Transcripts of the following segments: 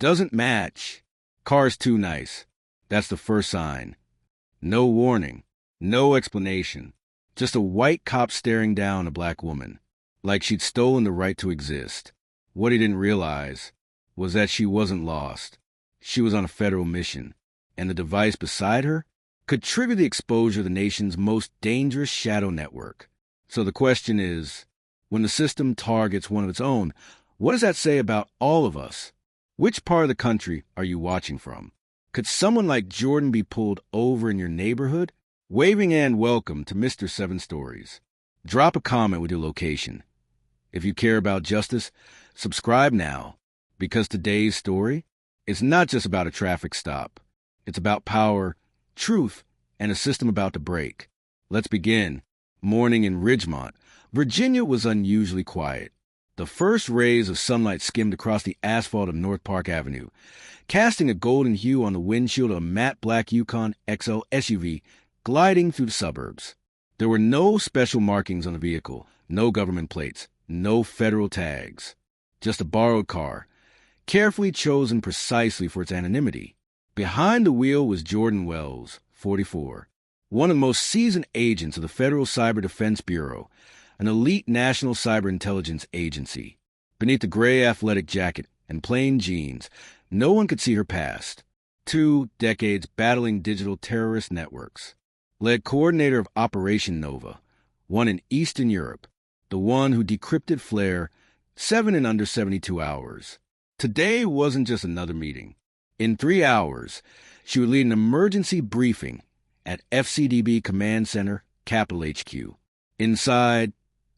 Doesn't match. Car's too nice. That's the first sign. No warning. No explanation. Just a white cop staring down a black woman, like she'd stolen the right to exist. What he didn't realize was that she wasn't lost. She was on a federal mission, and the device beside her could trigger the exposure of the nation's most dangerous shadow network. So the question is, when the system targets one of its own, what does that say about all of us? Which part of the country are you watching from? Could someone like Jordan be pulled over in your neighborhood? Waving and welcome to Mr. 7 Stories. Drop a comment with your location. If you care about justice, subscribe now, because today's story is not just about a traffic stop. It's about power, truth, and a system about to break. Let's begin. Morning in Ridgemont, Virginia was unusually quiet. The first rays of sunlight skimmed across the asphalt of North Park Avenue, casting a golden hue on the windshield of a matte black Yukon XL SUV gliding through the suburbs. There were no special markings on the vehicle, no government plates, no federal tags. Just a borrowed car, carefully chosen precisely for its anonymity. Behind the wheel was Jordan Wells, 44, one of the most seasoned agents of the Federal Cyber Defense Bureau, an elite national cyber intelligence agency. Beneath the gray athletic jacket and plain jeans, no one could see her past. 2 decades battling digital terrorist networks. Led coordinator of Operation Nova, one in Eastern Europe, the one who decrypted Flare 7 in under 72 hours. Today wasn't just another meeting. In 3 hours, she would lead an emergency briefing at FCDB Command Center, Capital HQ. Inside,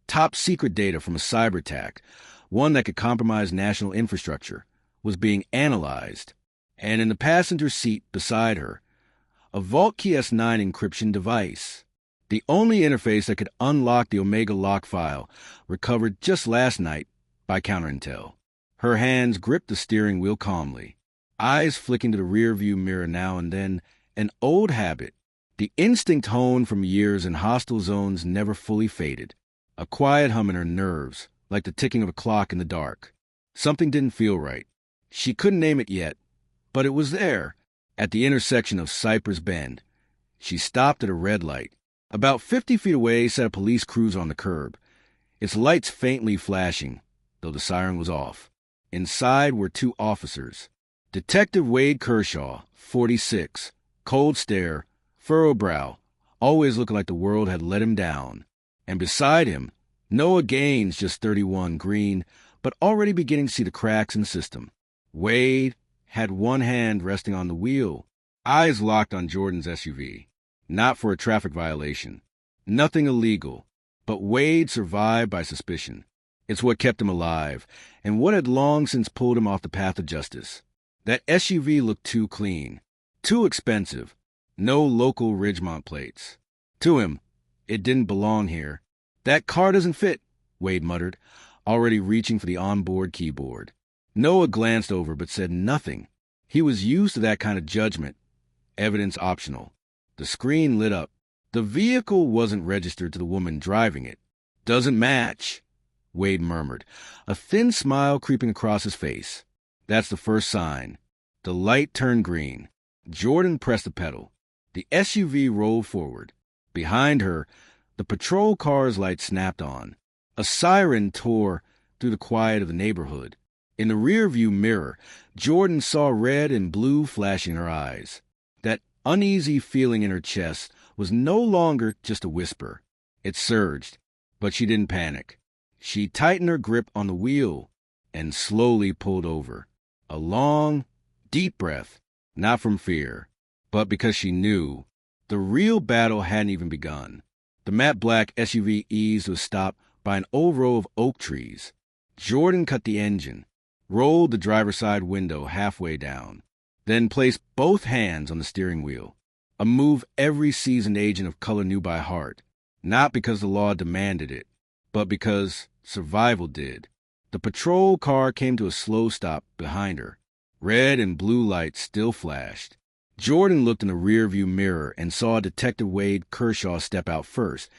top secret data from a cyber attack, one that could compromise national infrastructure, was being analyzed. And in the passenger seat beside her, a Vault Key S9 encryption device. The only interface that could unlock the Omega lock file, recovered just last night by counterintel. Her hands gripped the steering wheel calmly, eyes flicking to the rearview mirror now and then, an old habit. The instinct honed from years in hostile zones never fully faded. A quiet hum in her nerves, like the ticking of a clock in the dark. Something didn't feel right. She couldn't name it yet, but it was there. At the intersection of Cypress Bend, she stopped at a red light. About 50 feet away sat a police cruiser on the curb, its lights faintly flashing, though the siren was off. Inside were 2 officers. Detective Wade Kershaw, 46, cold stare, furrowed brow, always looking like the world had let him down. And beside him, Noah Gaines, just 31, green, but already beginning to see the cracks in the system. Wade had one hand resting on the wheel, eyes locked on Jordan's SUV. Not for a traffic violation. Nothing illegal. But Wade survived by suspicion. It's what kept him alive, and what had long since pulled him off the path of justice. That SUV looked too clean, too expensive. No local Ridgemont plates. To him, it didn't belong here. That car doesn't fit, Wade muttered, already reaching for the onboard keyboard. Noah glanced over but said nothing. He was used to that kind of judgment. Evidence optional. The screen lit up. The vehicle wasn't registered to the woman driving it. Doesn't match, Wade murmured, a thin smile creeping across his face. That's the first sign. The light turned green. Jordan pressed the pedal. The SUV rolled forward. Behind her, the patrol car's light snapped on. A siren tore through the quiet of the neighborhood. In the rearview mirror, Jordan saw red and blue flashing in her eyes. That uneasy feeling in her chest was no longer just a whisper. It surged, but she didn't panic. She tightened her grip on the wheel and slowly pulled over. A long, deep breath, not from fear, but because she knew the real battle hadn't even begun. The matte black SUV eased to a stop by an old row of oak trees. Jordan cut the engine, rolled the driver's side window halfway down, then placed both hands on the steering wheel, a move every seasoned agent of color knew by heart, not because the law demanded it, but because survival did. The patrol car came to a slow stop behind her. Red and blue lights still flashed. Jordan looked in the rearview mirror and saw Detective Wade Kershaw step out first,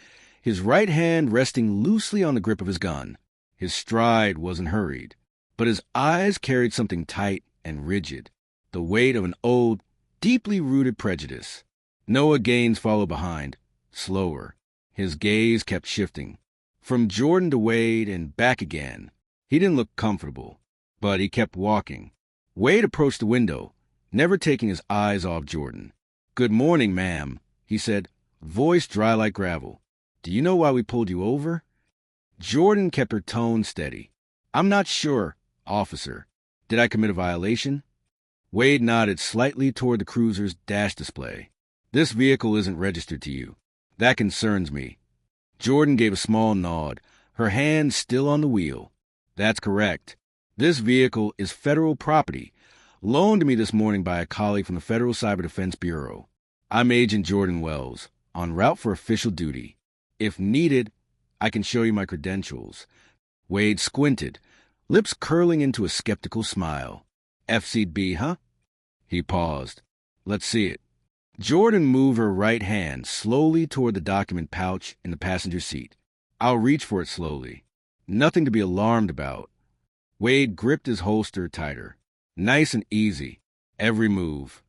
his right hand resting loosely on the grip of his gun. His stride wasn't hurried, but his eyes carried something tight and rigid, the weight of an old, deeply rooted prejudice. Noah Gaines followed behind, slower. His gaze kept shifting, from Jordan to Wade and back again. He didn't look comfortable, but he kept walking. Wade approached the window, never taking his eyes off Jordan. "Good morning, ma'am," he said, voice dry like gravel. "Do you know why we pulled you over?" Jordan kept her tone steady. "I'm not sure, officer. Did I commit a violation?" Wade nodded slightly toward the cruiser's dash display. "This vehicle isn't registered to you. That concerns me." Jordan gave a small nod, her hand still on the wheel. "That's correct. This vehicle is federal property, loaned to me this morning by a colleague from the Federal Cyber Defense Bureau. I'm Agent Jordan Wells, en route for official duty. If needed, I can show you my credentials." Wade squinted, lips curling into a skeptical smile. "FCB, huh?" He paused. "Let's see it." Jordan moved her right hand slowly toward the document pouch in the passenger seat. "I'll reach for it slowly. Nothing to be alarmed about." Wade gripped his holster tighter. "Nice and easy. Every move."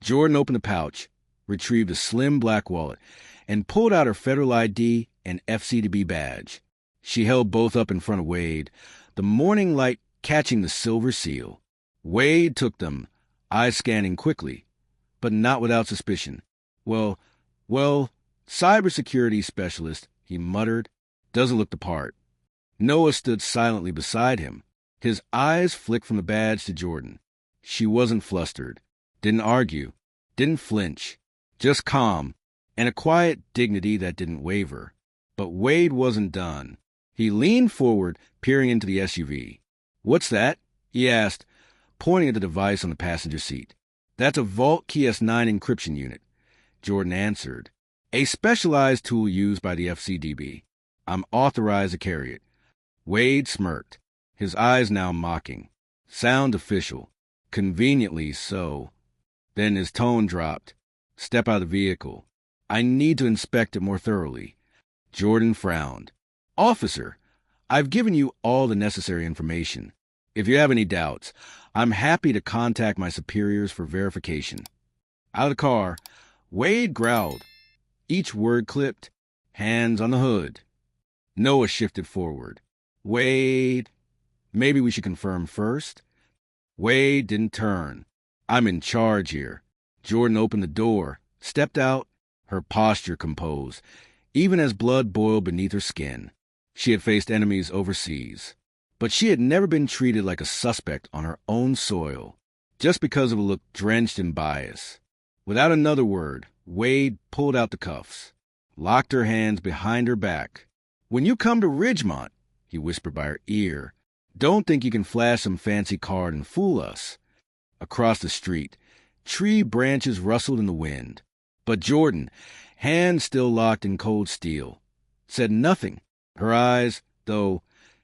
Jordan opened the pouch, retrieved a slim black wallet, and pulled out her federal ID and FCB badge. She held both up in front of Wade, the morning light catching the silver seal. Wade took them, eyes scanning quickly, but not without suspicion. Well, cybersecurity specialist," he muttered. "Doesn't look the part." Noah stood silently beside him. His eyes flicked from the badge to Jordan. She wasn't flustered, didn't argue, didn't flinch, just calm, and a quiet dignity that didn't waver. But Wade wasn't done. He leaned forward, peering into the SUV. "What's that?" he asked, pointing at the device on the passenger seat. "That's a Vault Key S9 encryption unit," Jordan answered. "A specialized tool used by the FCDB. I'm authorized to carry it." Wade smirked, his eyes now mocking. Sound official. Conveniently so. Then his tone dropped. "Step out of the vehicle. I need to inspect it more thoroughly." Jordan frowned. "Officer, I've given you all the necessary information. If you have any doubts, I'm happy to contact my superiors for verification." Out of the car, Wade growled, each word clipped, hands on the hood. Noah shifted forward. "Wade, maybe we should confirm first." Wade didn't turn. "I'm in charge here." Jordan opened the door, stepped out, her posture composed, even as blood boiled beneath her skin. She had faced enemies overseas, but she had never been treated like a suspect on her own soil, just because of a look drenched in bias. Without another word, Wade pulled out the cuffs, locked her hands behind her back. "When you come to Ridgemont," he whispered by her ear, "don't think you can flash some fancy card and fool us." Across the street, tree branches rustled in the wind. But Jordan, hands still locked in cold steel, said nothing. Her eyes, though,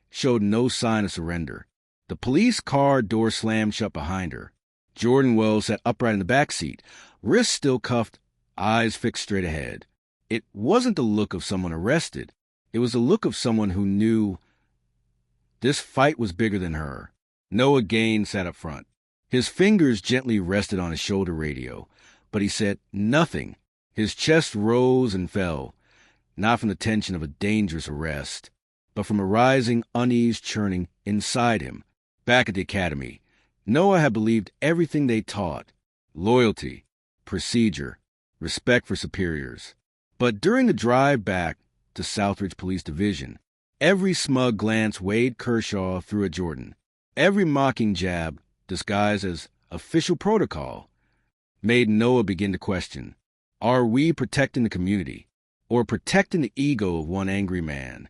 showed no sign of surrender. The police car door slammed shut behind her. Jordan Wells sat upright in the back seat, wrists still cuffed, eyes fixed straight ahead. It wasn't the look of someone arrested. It was the look of someone who knew this fight was bigger than her. Noah Gaines sat up front. His fingers gently rested on his shoulder radio, but he said nothing. His chest rose and fell, not from the tension of a dangerous arrest, but from a rising unease churning inside him. Back at the academy, Noah had believed everything they taught: loyalty, procedure, respect for superiors. But during the drive back to Southridge Police Division, every smug glance Wade Kershaw threw at Jordan, every mocking jab disguised as official protocol, made Noah begin to question, are we protecting the community or protecting the ego of one angry man?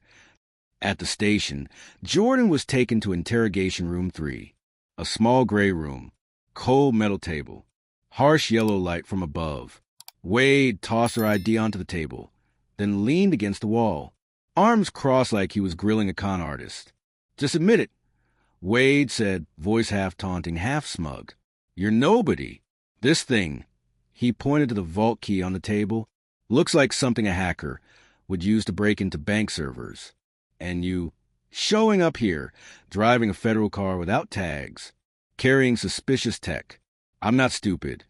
At the station, Jordan was taken to Interrogation Room 3, a small gray room, cold metal table, harsh yellow light from above. Wade tossed her ID onto the table, then leaned against the wall, arms crossed like he was grilling a con artist. "Just admit it," Wade said, voice half taunting, half smug. "You're nobody. This thing," he pointed to the vault key on the table, "looks like something a hacker would use to break into bank servers. And you showing up here, driving a federal car without tags. carrying suspicious tech. I'm not stupid.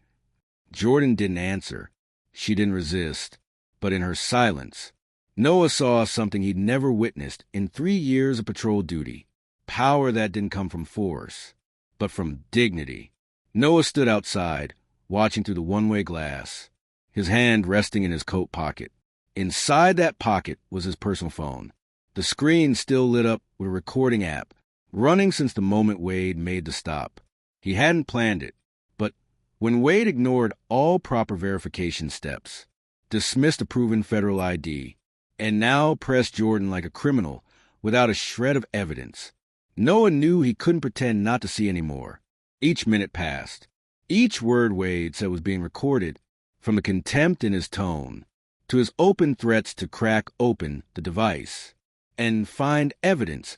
Jordan didn't answer. She didn't resist. But in her silence, Noah saw something he'd never witnessed in 3 years of patrol duty. Power that didn't come from force, but from dignity. Noah stood outside, watching through the one-way glass, his hand resting in his coat pocket. Inside that pocket was his personal phone. The screen still lit up with a recording app, running since the moment Wade made the stop. He hadn't planned it, but when Wade ignored all proper verification steps, dismissed a proven federal ID, and now pressed Jordan like a criminal without a shred of evidence, Noah knew he couldn't pretend not to see anymore. Each minute passed. Each word Wade said was being recorded, from the contempt in his tone to his open threats to crack open the device and find evidence,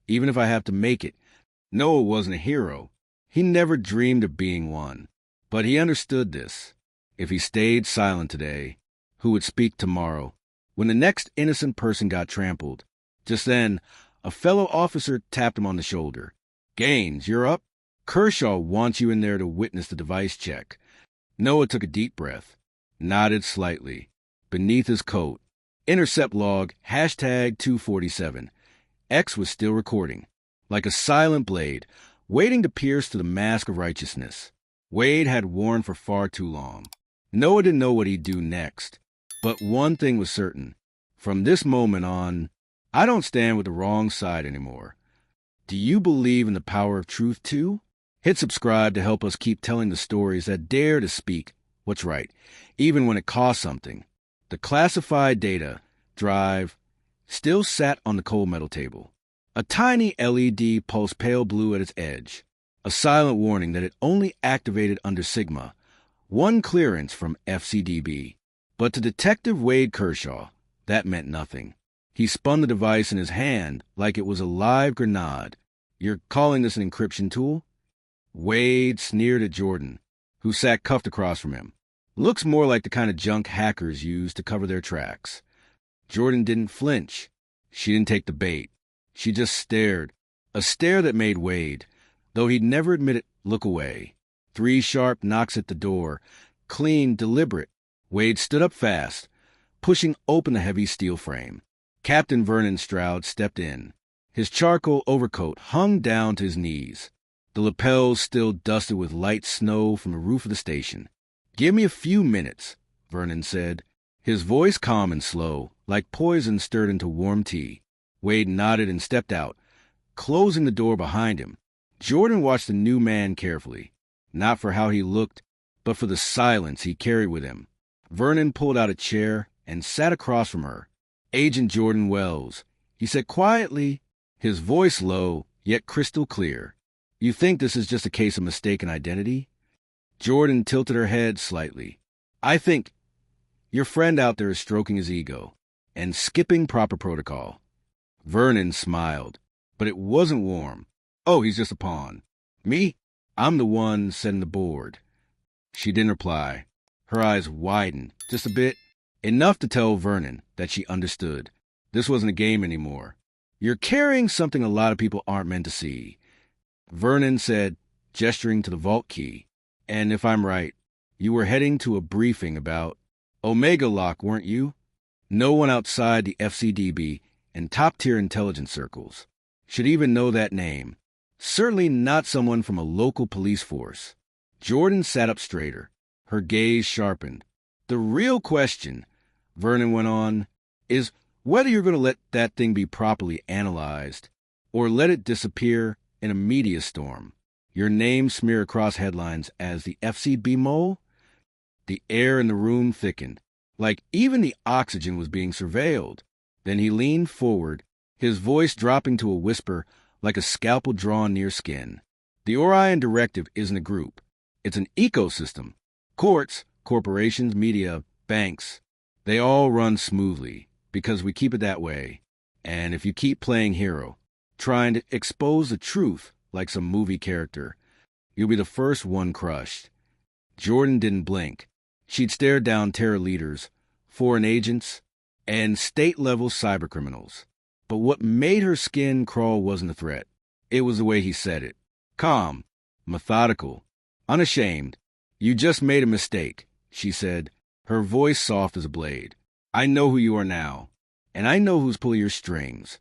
even if I have to make it. Noah wasn't a hero. He never dreamed of being one. But he understood this. If he stayed silent today, who would speak tomorrow? When the next innocent person got trampled, just then, a fellow officer tapped him on the shoulder. "Gaines, you're up? Kershaw wants you in there to witness the device check." Noah took a deep breath, nodded slightly. Beneath his coat, intercept log, #247. X was still recording, like a silent blade, waiting to pierce through the mask of righteousness Wade had worn for far too long. Noah didn't know what he'd do next, but one thing was certain. From this moment on, I don't stand with the wrong side anymore. Do you believe in the power of truth too? Hit subscribe to help us keep telling the stories that dare to speak what's right, even when it costs something. The classified data drive still sat on the cold metal table. A tiny LED pulsed pale blue at its edge, a silent warning that it only activated under Sigma, one clearance from FCDB. But to Detective Wade Kershaw, that meant nothing. He spun the device in his hand like it was a live grenade. "You're calling this an encryption tool?" Wade sneered at Jordan, who sat cuffed across from him. "Looks more like the kind of junk hackers use to cover their tracks." Jordan didn't flinch. She didn't take the bait. She just stared, a stare that made Wade, though he'd never admit it, look away. 3 sharp knocks at the door, clean, deliberate. Wade stood up fast, pushing open the heavy steel frame. Captain Vernon Stroud stepped in. His charcoal overcoat hung down to his knees, the lapels still dusted with light snow from the roof of the station. "Give me a few minutes," Vernon said, his voice calm and slow, like poison stirred into warm tea. Wade nodded and stepped out, closing the door behind him. Jordan watched the new man carefully, not for how he looked, but for the silence he carried with him. Vernon pulled out a chair and sat across from her. "Agent Jordan Wells," he said quietly, his voice low, yet crystal clear. "You think this is just a case of mistaken identity?" Jordan tilted her head slightly. "I think your friend out there is stroking his ego and skipping proper protocol." Vernon smiled, but it wasn't warm. "Oh, he's just a pawn. Me? I'm the one setting the board." She didn't reply. Her eyes widened, just a bit, enough to tell Vernon that she understood. This wasn't a game anymore. "You're carrying something a lot of people aren't meant to see," Vernon said, gesturing to the vault key. "And if I'm right, you were heading to a briefing about Omega Lock, weren't you?" No one outside the FCDB and top-tier intelligence circles should even know that name. Certainly not someone from a local police force. Jordan sat up straighter, her gaze sharpened. "The real question," Vernon went on, "is whether you're going to let that thing be properly analyzed or let it disappear in a media storm. Your name smear across headlines as the FCB mole?" The air in the room thickened, like even the oxygen was being surveilled. Then he leaned forward, his voice dropping to a whisper like a scalpel drawn near skin. "The Orion Directive isn't a group. It's an ecosystem. Courts, corporations, media, banks, they all run smoothly because we keep it that way. And if you keep playing hero, trying to expose the truth like some movie character, you'll be the first one crushed." Jordan didn't blink. She'd stared down terror leaders, foreign agents, and state-level cybercriminals. But what made her skin crawl wasn't a threat. It was the way he said it. Calm, methodical, unashamed. "You just made a mistake," she said, her voice soft as a blade. "I know who you are now, and I know who's pulling your strings."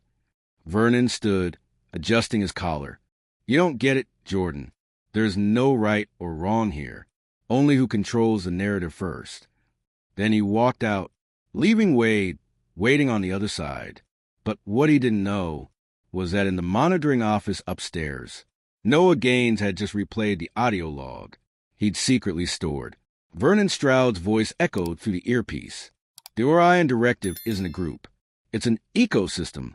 Vernon stood, adjusting his collar. "You don't get it, Jordan. There's no right or wrong here, only who controls the narrative first." Then he walked out, leaving Wade waiting on the other side. But what he didn't know was that in the monitoring office upstairs, Noah Gaines had just replayed the audio log he'd secretly stored. Vernon Stroud's voice echoed through the earpiece. "The Orion Directive isn't a group. It's an ecosystem."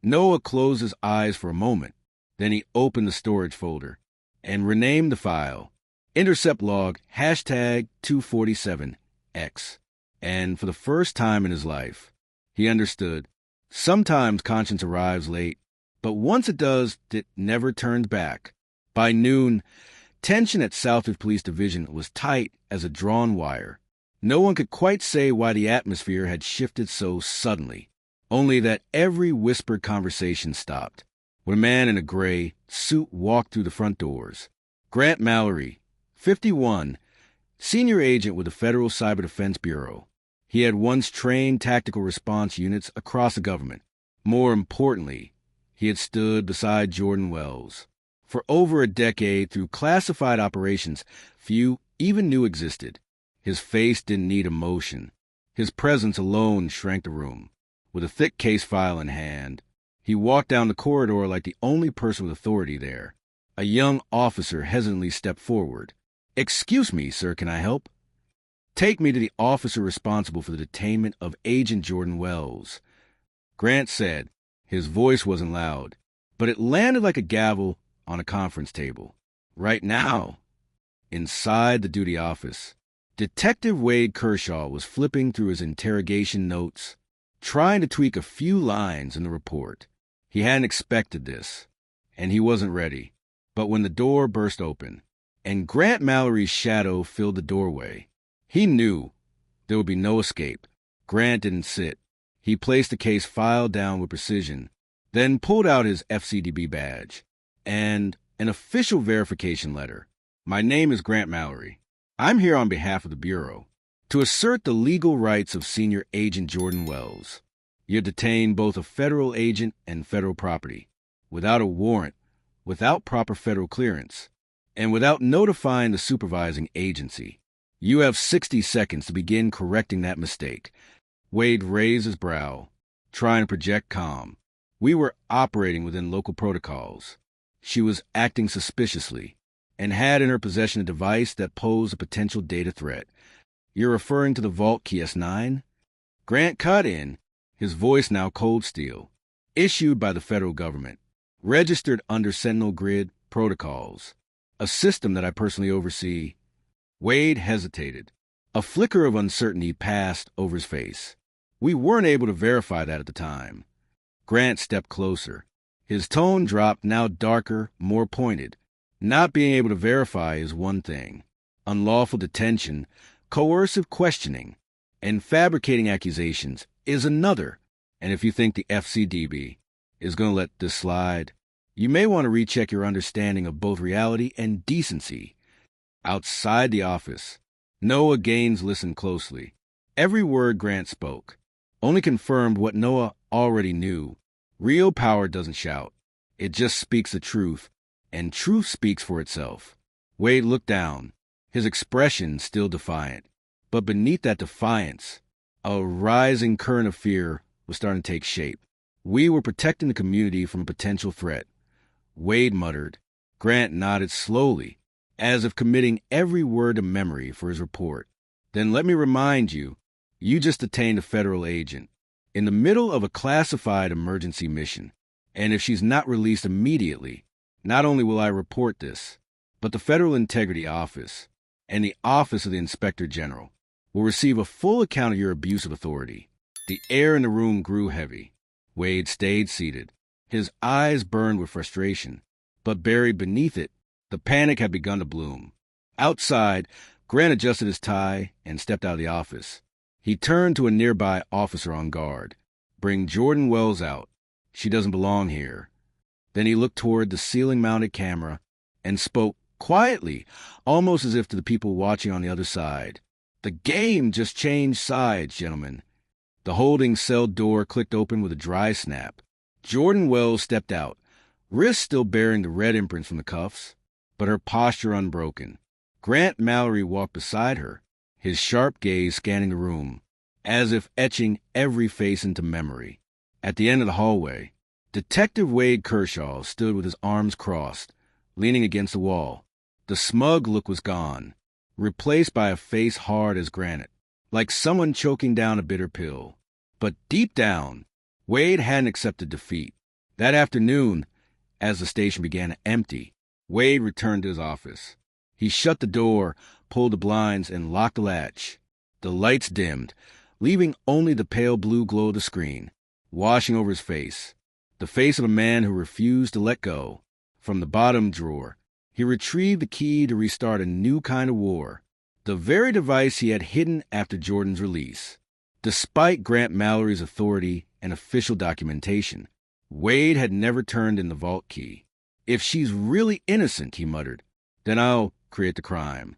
Noah closed his eyes for a moment. Then he opened the storage folder and renamed the file Intercept Log #247X. And for the first time in his life, he understood. Sometimes conscience arrives late, but once it does, it never turns back. By noon, tension at Southridge Police Division was tight as a drawn wire. No one could quite say why the atmosphere had shifted so suddenly, only that every whispered conversation stopped when a man in a gray suit walked through the front doors. Grant Mallory, 51, senior agent with the Federal Cyber Defense Bureau. He had once trained tactical response units across the government. More importantly, he had stood beside Jordan Wells for over a decade through classified operations few even knew existed. His face didn't need emotion. His presence alone shrank the room. With a thick case file in hand, he walked down the corridor like the only person with authority there. A young officer hesitantly stepped forward. "Excuse me, sir, can I help?" "Take me to the officer responsible for the detainment of Agent Jordan Wells," Grant said. His voice wasn't loud, but it landed like a gavel on a conference table. Right now, inside the duty office, Detective Wade Kershaw was flipping through his interrogation notes, trying to tweak a few lines in the report. He hadn't expected this, and he wasn't ready. But when the door burst open, and Grant Mallory's shadow filled the doorway, he knew there would be no escape. Grant didn't sit. He placed the case file down with precision, then pulled out his FCDB badge and an official verification letter. "My name is Grant Mallory. I'm here on behalf of the Bureau to assert the legal rights of Senior Agent Jordan Wells. You're detained both a federal agent and federal property, without a warrant, without proper federal clearance, and without notifying the supervising agency. You have 60 seconds to begin correcting that mistake." Wade raised his brow, trying to project calm. "We were operating within local protocols. She was acting suspiciously and had in her possession a device that posed a potential data threat." "You're referring to the Vault Key S9? Grant cut in, his voice now cold steel. "Issued by the federal government, registered under Sentinel Grid protocols, a system that I personally oversee." Wade hesitated. A flicker of uncertainty passed over his face. "We weren't able to verify that at the time." Grant stepped closer. His tone dropped, now darker, more pointed. "Not being able to verify is one thing. Unlawful detention, coercive questioning, and fabricating accusations is another. And if you think the FCDB is going to let this slide, you may want to recheck your understanding of both reality and decency." Outside the office, Noah Gaines listened closely. Every word Grant spoke only confirmed what Noah already knew. Real power doesn't shout. It just speaks the truth, and truth speaks for itself. Wade looked down, his expression still defiant. But beneath that defiance, a rising current of fear was starting to take shape. "We were protecting the community from a potential threat," Wade muttered. Grant nodded slowly, as if committing every word to memory for his report. "Then let me remind you, you just detained a federal agent in the middle of a classified emergency mission. And if she's not released immediately, not only will I report this, but the Federal Integrity Office and the Office of the Inspector General will receive a full account of your abuse of authority." The air in the room grew heavy. Wade stayed seated. His eyes burned with frustration, but buried beneath it, the panic had begun to bloom. Outside, Grant adjusted his tie and stepped out of the office. He turned to a nearby officer on guard. "Bring Jordan Wells out. She doesn't belong here." Then he looked toward the ceiling-mounted camera and spoke quietly, almost as if to the people watching on the other side. "The game just changed sides, gentlemen." The holding cell door clicked open with a dry snap. Jordan Wells stepped out, wrists still bearing the red imprints from the cuffs, but her posture unbroken. Grant Mallory walked beside her, his sharp gaze scanning the room, as if etching every face into memory. At the end of the hallway, Detective Wade Kershaw stood with his arms crossed, leaning against the wall. The smug look was gone, replaced by a face hard as granite, like someone choking down a bitter pill. But deep down, Wade hadn't accepted defeat. That afternoon, as the station began to empty, Wade returned to his office. He shut the door, pulled the blinds, and locked the latch. The lights dimmed, leaving only the pale blue glow of the screen, washing over his face. The face of a man who refused to let go. From the bottom drawer, he retrieved the key to restart a new kind of war, the very device he had hidden after Jordan's release. Despite Grant Mallory's authority and official documentation, Wade had never turned in the vault key. "If she's really innocent," he muttered, "then I'll create the crime."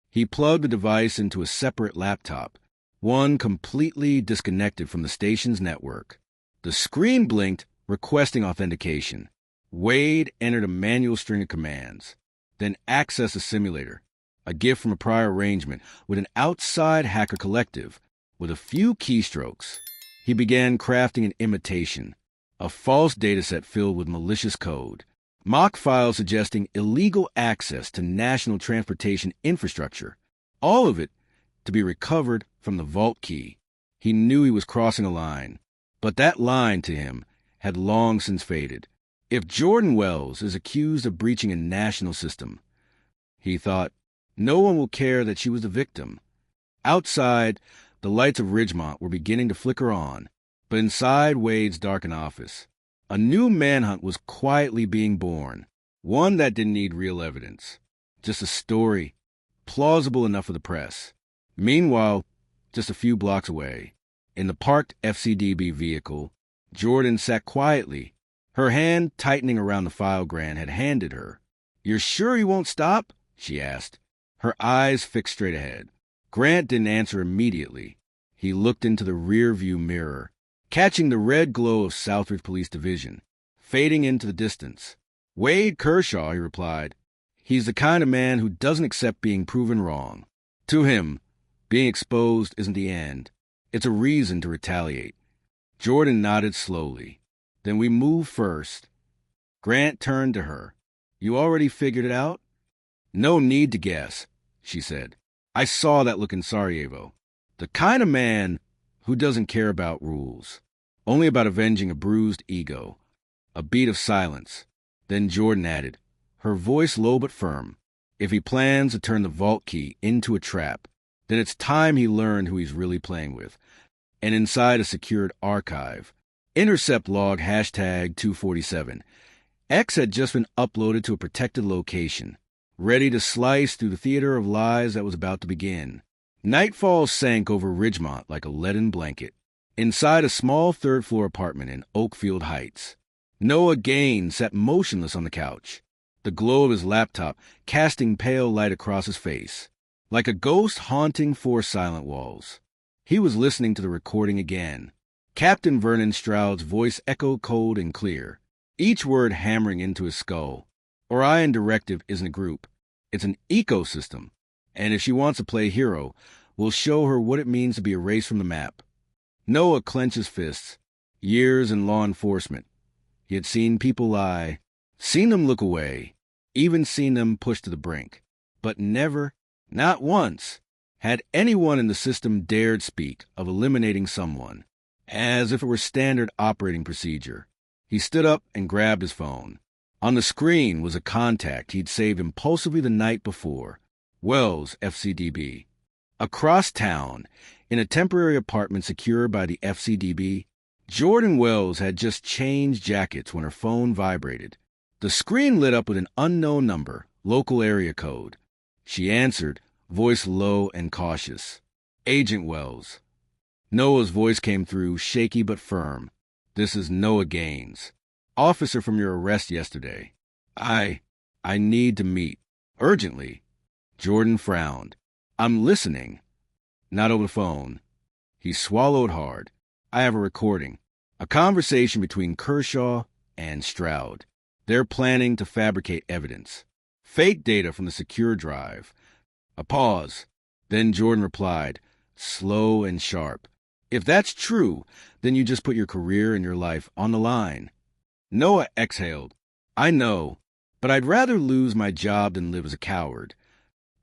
He plugged the device into a separate laptop, one completely disconnected from the station's network. The screen blinked, requesting authentication. Wade entered a manual string of commands, then accessed a simulator, a gift from a prior arrangement with an outside hacker collective. With a few keystrokes, he began crafting an imitation, a false dataset filled with malicious code, mock files suggesting illegal access to national transportation infrastructure, all of it to be recovered from the vault key. He knew he was crossing a line, but that line to him had long since faded. If Jordan Wells is accused of breaching a national system, he thought, no one will care that she was the victim. Outside, the lights of Ridgemont were beginning to flicker on, but inside Wade's darkened office, a new manhunt was quietly being born, one that didn't need real evidence, just a story, plausible enough for the press. Meanwhile, just a few blocks away, in the parked FCDB vehicle, Jordan sat quietly, her hand tightening around the file Grant had handed her. "You're sure you won't stop?" she asked, her eyes fixed straight ahead. Grant didn't answer immediately. He looked into the rear-view mirror, catching the red glow of Southridge Police Division, fading into the distance. "Wade Kershaw," he replied. "He's the kind of man who doesn't accept being proven wrong. To him, being exposed isn't the end. It's a reason to retaliate." Jordan nodded slowly. "Then we move first." Grant turned to her. "You already figured it out?" "No need to guess," she said. "I saw that look in Sarajevo. The kind of man who doesn't care about rules, only about avenging a bruised ego." A beat of silence. Then Jordan added, her voice low but firm, "If he plans to turn the vault key into a trap, then it's time he learned who he's really playing with." And inside a secured archive, intercept log #247. X had just been uploaded to a protected location, ready to slice through the theater of lies that was about to begin. Nightfall sank over Ridgemont like a leaden blanket. Inside a small third-floor apartment in Oakfield Heights, Noah Gaines sat motionless on the couch, the glow of his laptop casting pale light across his face, like a ghost haunting four silent walls. He was listening to the recording again. Captain Vernon Stroud's voice echoed cold and clear, each word hammering into his skull. Orion Directive isn't a group. It's an ecosystem. And if she wants to play hero, we'll show her what it means to be erased from the map. Noah clenched his fists. Years in law enforcement. He had seen people lie, seen them look away, even seen them pushed to the brink. But never, not once, had anyone in the system dared speak of eliminating someone, as if it were standard operating procedure. He stood up and grabbed his phone. On the screen was a contact he'd saved impulsively the night before, Wells, FCDB. Across town, in a temporary apartment secured by the FCDB, Jordan Wells had just changed jackets when her phone vibrated. The screen lit up with an unknown number, local area code. She answered, voice low and cautious. "Agent Wells." Noah's voice came through, shaky but firm. "This is Noah Gaines, officer from your arrest yesterday. I need to meet." Urgently. Jordan frowned. I'm listening. Not over the phone. He swallowed hard. I have a recording. A conversation between Kershaw and Stroud. They're planning to fabricate evidence. Fake data from the secure drive. A pause. Then Jordan replied, slow and sharp. If that's true, then you just put your career and your life on the line. Noah exhaled. I know, but I'd rather lose my job than live as a coward.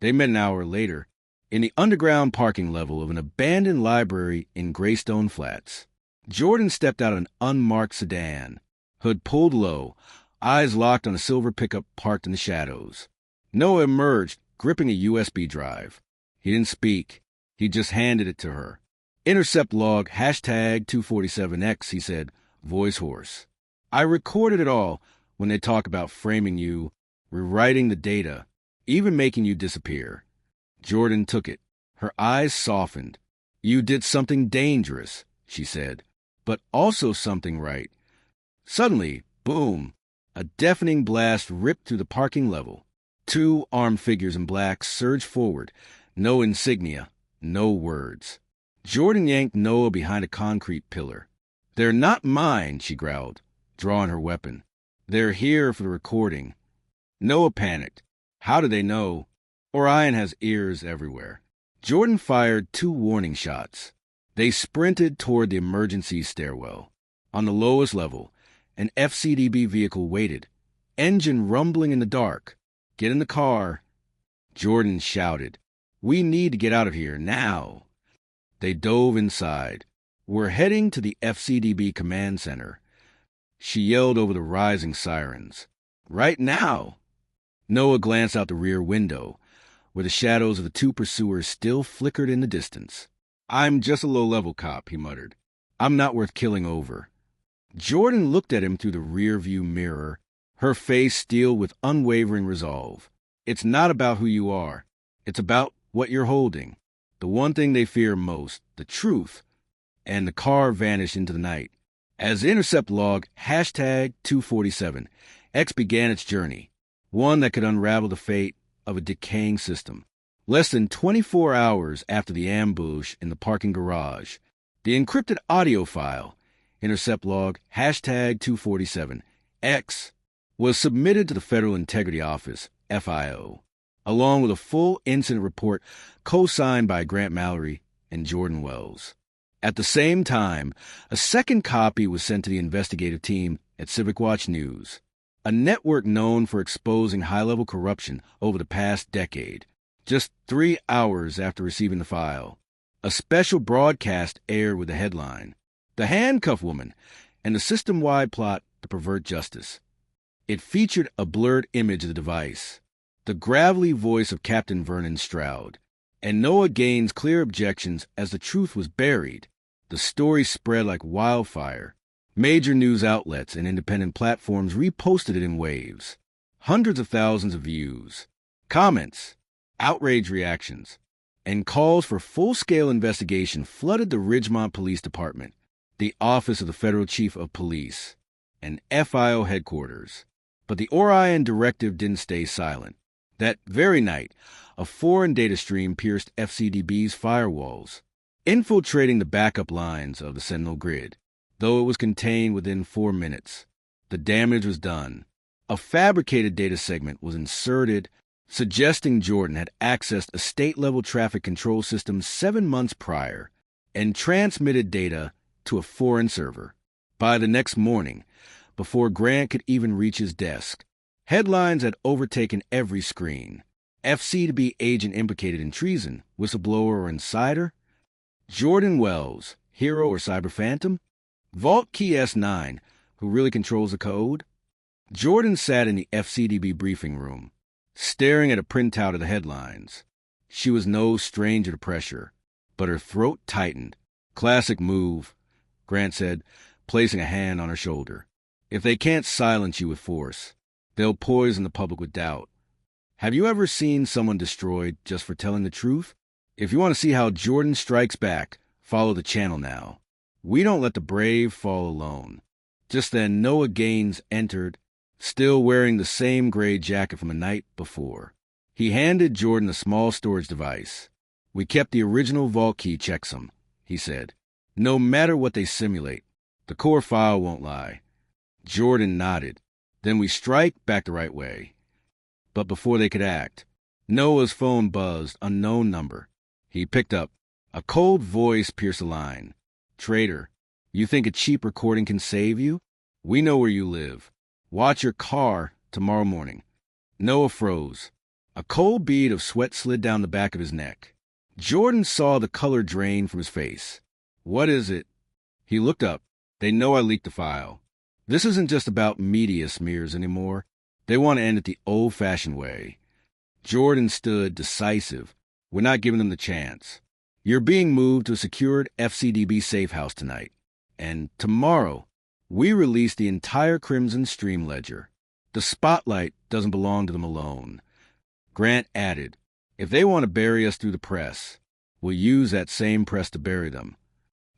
They met an hour later in the underground parking level of an abandoned library in Greystone Flats. Jordan stepped out of an unmarked sedan, hood pulled low, eyes locked on a silver pickup parked in the shadows. Noah emerged, gripping a USB drive. He didn't speak. He just handed it to her. Intercept log #247X, he said, voice hoarse. I recorded it all when they talk about framing you, rewriting the data, even making you disappear. Jordan took it. Her eyes softened. You did something dangerous, she said, but also something right. Suddenly, boom, a deafening blast ripped through the parking level. 2 armed figures in black surged forward. No insignia, no words. Jordan yanked Noah behind a concrete pillar. They're not mine, she growled, drawing her weapon. They're here for the recording. Noah panicked. How do they know? Orion has ears everywhere. Jordan fired 2 warning shots. They sprinted toward the emergency stairwell. On the lowest level, an FCDB vehicle waited, engine rumbling in the dark. Get in the car. Jordan shouted. We need to get out of here now. They dove inside. We're heading to the FCDB command center. She yelled over the rising sirens. Right now. Noah glanced out the rear window, where the shadows of the 2 pursuers still flickered in the distance. I'm just a low-level cop, he muttered. I'm not worth killing over. Jordan looked at him through the rear-view mirror, her face steel with unwavering resolve. It's not about who you are. It's about what you're holding. The one thing they fear most, the truth. And the car vanished into the night. As the intercept log #247, X began its journey, one that could unravel the fate of a decaying system. Less than 24 hours after the ambush in the parking garage, the encrypted audio file, intercept log #247, X, was submitted to the Federal Integrity Office, FIO, along with a full incident report co-signed by Grant Mallory and Jordan Wells. At the same time, a second copy was sent to the investigative team at Civic Watch News, a network known for exposing high-level corruption over the past decade. Just 3 hours after receiving the file, a special broadcast aired with the headline, The Handcuff Woman and the System-Wide Plot to Pervert Justice. It featured a blurred image of the device, the gravelly voice of Captain Vernon Stroud, and Noah Gaines' clear objections as the truth was buried. The story spread like wildfire. Major news outlets and independent platforms reposted it in waves. Hundreds of thousands of views, comments, outrage reactions, and calls for full-scale investigation flooded the Ridgemont Police Department, the Office of the Federal Chief of Police, and FIO headquarters. But the Orion directive didn't stay silent. That very night, a foreign data stream pierced FCDB's firewalls, infiltrating the backup lines of the Sentinel grid. Though it was contained within 4 minutes, the damage was done. A fabricated data segment was inserted, suggesting Jordan had accessed a state-level traffic control system 7 months prior and transmitted data to a foreign server. By the next morning, before Grant could even reach his desk, headlines had overtaken every screen. FCDB agent implicated in treason, whistleblower or insider? Jordan Wells, hero or cyber phantom? Vault Key S9, who really controls the code? Jordan sat in the FCDB briefing room, staring at a printout of the headlines. She was no stranger to pressure, but her throat tightened. Classic move, Grant said, placing a hand on her shoulder. If they can't silence you with force, they'll poison the public with doubt. Have you ever seen someone destroyed just for telling the truth? If you want to see how Jordan strikes back, follow the channel now. We don't let the brave fall alone. Just then, Noah Gaines entered, still wearing the same gray jacket from the night before. He handed Jordan a small storage device. "We kept the original vault key checksum," he said. "No matter what they simulate, the core file won't lie." Jordan nodded. "Then we strike back the right way." But before they could act, Noah's phone buzzed, unknown number. He picked up. A cold voice pierced the line. "Traitor, you think a cheap recording can save you? We know where you live. Watch your car tomorrow morning." Noah froze. A cold bead of sweat slid down the back of his neck. Jordan saw the color drain from his face. "What is it?" He looked up. "They know I leaked the file. This isn't just about media smears anymore. They want to end it the old-fashioned way." Jordan stood decisive. "We're not giving them the chance. You're being moved to a secured FCDB safe house tonight. And tomorrow, we release the entire Crimson Stream ledger. The spotlight doesn't belong to them alone." Grant added, "If they want to bury us through the press, we'll use that same press to bury them."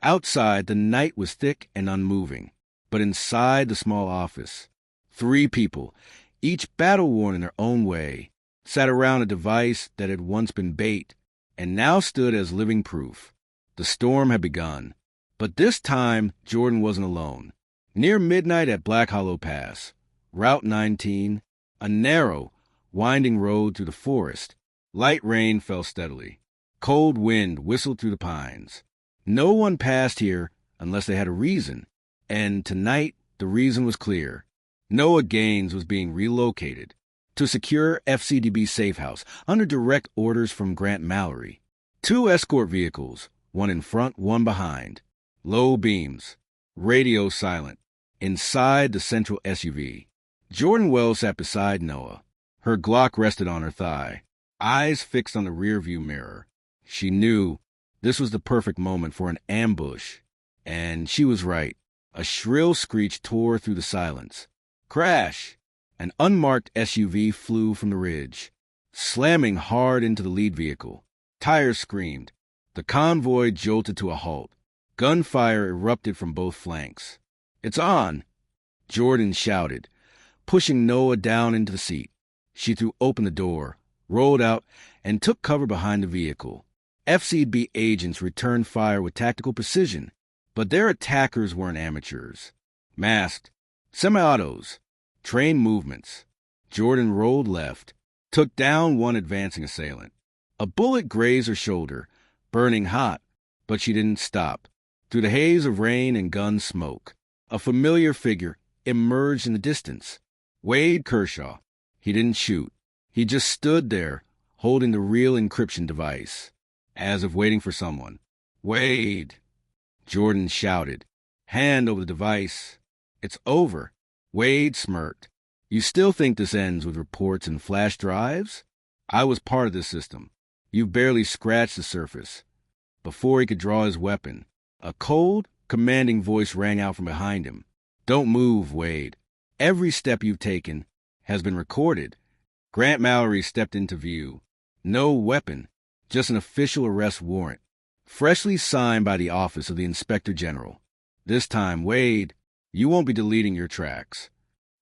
Outside, the night was thick and unmoving. But inside the small office, 3 people, each battle-worn in their own way, sat around a device that had once been bait and now stood as living proof. The storm had begun. But this time, Jordan wasn't alone. Near midnight at Black Hollow Pass, Route 19, a narrow, winding road through the forest, light rain fell steadily. Cold wind whistled through the pines. No one passed here unless they had a reason, and tonight the reason was clear. Noah Gaines was being relocated to a secure FCDB safe house under direct orders from Grant Mallory. 2 escort vehicles, one in front, one behind. Low beams, radio silent. Inside the central SUV, Jordan Wells sat beside Noah. Her Glock rested on her thigh, eyes fixed on the rearview mirror. She knew this was the perfect moment for an ambush, and she was right. A shrill screech tore through the silence. Crash! An unmarked SUV flew from the ridge, slamming hard into the lead vehicle. Tires screamed. The convoy jolted to a halt. Gunfire erupted from both flanks. "It's on!" Jordan shouted, pushing Noah down into the seat. She threw open the door, rolled out, and took cover behind the vehicle. FCB agents returned fire with tactical precision, but their attackers weren't amateurs. Masked, semi-autos, trained movements. Jordan rolled left, took down one advancing assailant. A bullet grazed her shoulder, burning hot, but she didn't stop. Through the haze of rain and gun smoke, a familiar figure emerged in the distance. Wade Kershaw. He didn't shoot. He just stood there, holding the real encryption device, as if waiting for someone. "Wade!" Jordan shouted, hand over the device. "It's over." Wade smirked. "You still think this ends with reports and flash drives? I was part of this system. You barely scratched the surface." Before he could draw his weapon, a cold, commanding voice rang out from behind him. "Don't move, Wade. Every step you've taken has been recorded." Grant Mallory stepped into view. No weapon, just an official arrest warrant, freshly signed by the Office of the Inspector General. "This time, Wade, you won't be deleting your tracks."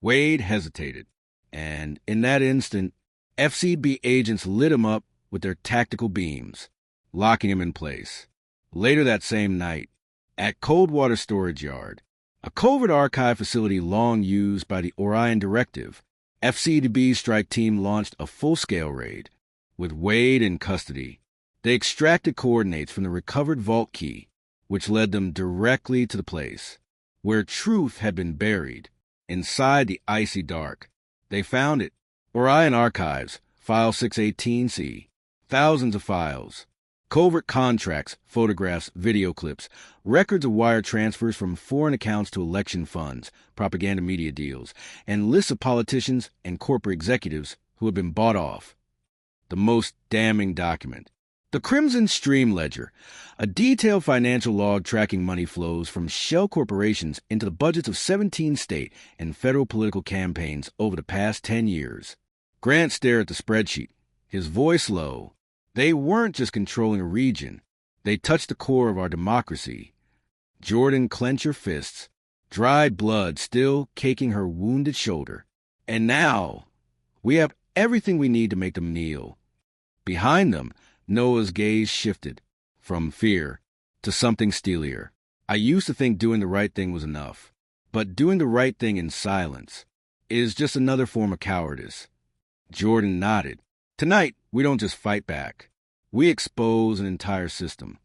Wade hesitated, and in that instant, FCB agents lit him up with their tactical beams, locking him in place. Later that same night, at Coldwater Storage Yard, a covert archive facility long used by the Orion Directive, FCDB strike team launched a full-scale raid. With Wade in custody, they extracted coordinates from the recovered vault key, which led them directly to the place where truth had been buried. Inside the icy dark, they found it. Orion Archives, File 618C, thousands of files. Covert contracts, photographs, video clips, records of wire transfers from foreign accounts to election funds, propaganda media deals, and lists of politicians and corporate executives who had been bought off. The most damning document, the Crimson Stream Ledger, a detailed financial log tracking money flows from shell corporations into the budgets of 17 state and federal political campaigns over the past 10 years. Grant stared at the spreadsheet, his voice low. They weren't just controlling a region. They touched the core of our democracy. Jordan clenched her fists, dried blood still caking her wounded shoulder. "And now, we have everything we need to make them kneel. Behind them, Noah's gaze shifted from fear to something steelier. I used to think doing the right thing was enough, but doing the right thing in silence is just another form of cowardice. Jordan nodded. Tonight, we don't just fight back. We expose an entire system.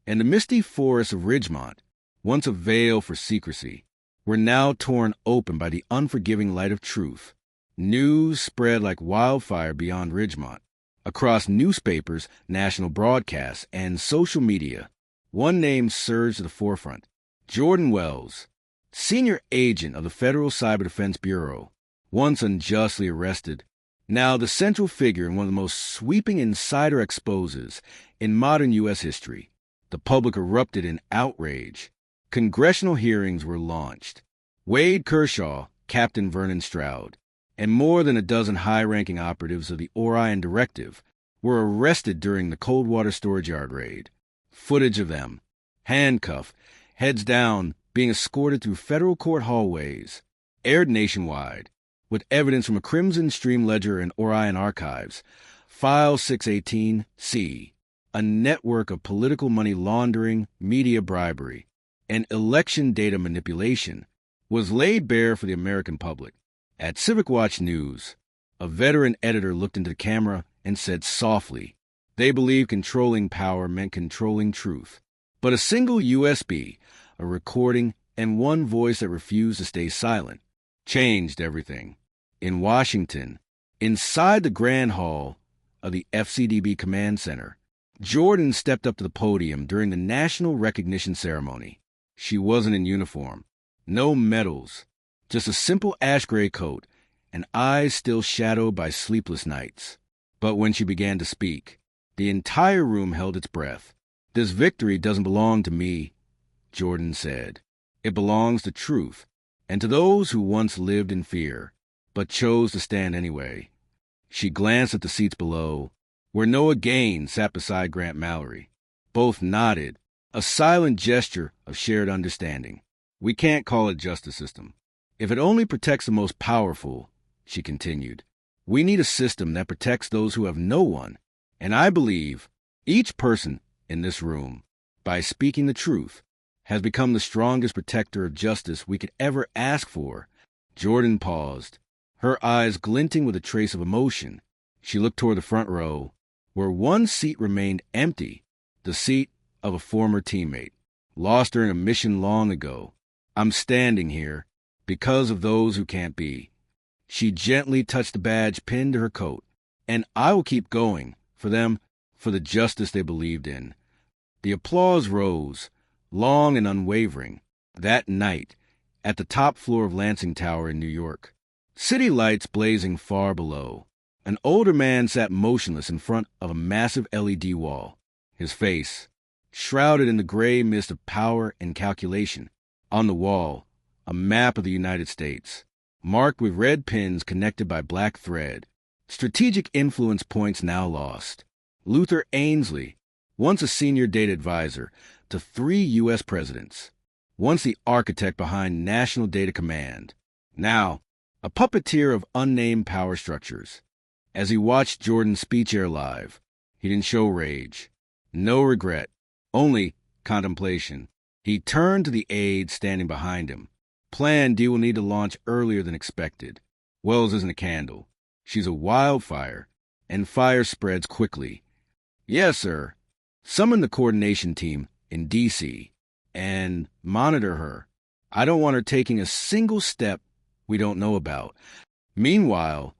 And the misty forests of Ridgemont, once a veil for secrecy, were now torn open by the unforgiving light of truth. News spread like wildfire beyond Ridgemont, across newspapers, national broadcasts, and social media. One name surged to the forefront: Jordan Wells, senior agent of the Federal Cyber Defense Bureau, once unjustly arrested, now the central figure in one of the most sweeping insider exposes in modern U.S. history. The public erupted in outrage. Congressional hearings were launched. Wade Kershaw, Captain Vernon Stroud, and more than a dozen high-ranking operatives of the Orion Directive were arrested during the Coldwater storage yard raid. Footage of them, handcuffed, heads down, being escorted through federal court hallways, aired nationwide, with evidence from a Crimson Stream ledger and Orion archives. File 618-C, a network of political money laundering, media bribery, and election data manipulation, was laid bare for the American public. At Civic Watch News, a veteran editor looked into the camera and said softly, they believed controlling power meant controlling truth. But a single USB, a recording, and one voice that refused to stay silent changed everything. In Washington, inside the Grand Hall of the FCDB Command Center, Jordan stepped up to the podium during the national recognition ceremony. She wasn't in uniform, no medals, just a simple ash-gray coat and eyes still shadowed by sleepless nights. But when she began to speak, the entire room held its breath. This victory doesn't belong to me, Jordan said. It belongs to truth and to those who once lived in fear, but chose to stand anyway. She glanced at the seats below, where Noah Gaines sat beside Grant Mallory. Both nodded, a silent gesture of shared understanding. We can't call it justice system. If it only protects the most powerful, she continued, we need a system that protects those who have no one. And I believe each person in this room, by speaking the truth, has become the strongest protector of justice we could ever ask for. Jordan paused, her eyes glinting with a trace of emotion. She looked toward the front row, where one seat remained empty, the seat of a former teammate, lost during a mission long ago. I'm standing here because of those who can't be. She gently touched the badge pinned to her coat. And I will keep going, for them, for the justice they believed in. The applause rose, long and unwavering, that night, at the top floor of Lansing Tower in New York. City lights blazing far below. An older man sat motionless in front of a massive LED wall, his face shrouded in the gray mist of power and calculation. On the wall, a map of the United States, marked with red pins connected by black thread. Strategic influence points now lost. Luther Ainsley, once a senior data advisor to 3 U.S. presidents, once the architect behind National Data Command, now a puppeteer of unnamed power structures. As he watched Jordan's speech air live, he didn't show rage, no regret, only contemplation. He turned to the aide standing behind him. Plan D will need to launch earlier than expected. Wells isn't a candle. She's a wildfire, and fire spreads quickly. Yes, sir. Summon the coordination team in D.C. and monitor her. I don't want her taking a single step we don't know about. Meanwhile,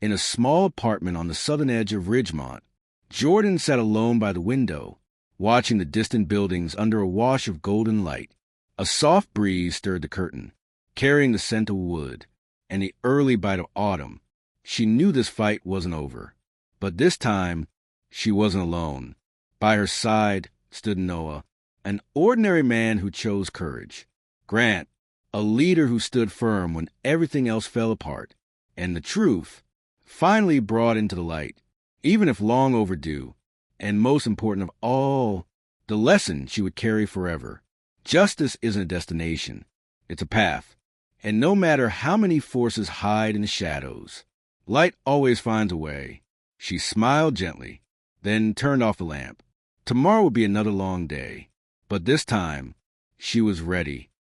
in a small apartment on the southern edge of Ridgemont, Jordan sat alone by the window, watching the distant buildings under a wash of golden light. A soft breeze stirred the curtain, carrying the scent of wood and the early bite of autumn. She knew this fight wasn't over, but this time she wasn't alone. By her side stood Noah, an ordinary man who chose courage. Grant, a leader who stood firm when everything else fell apart. And the truth, finally brought into the light, even if long overdue, and most important of all, the lesson she would carry forever. Justice isn't a destination, it's a path. And no matter how many forces hide in the shadows, Light always finds a way. She smiled gently, then turned off the lamp. Tomorrow would be another long day, but this time she was ready.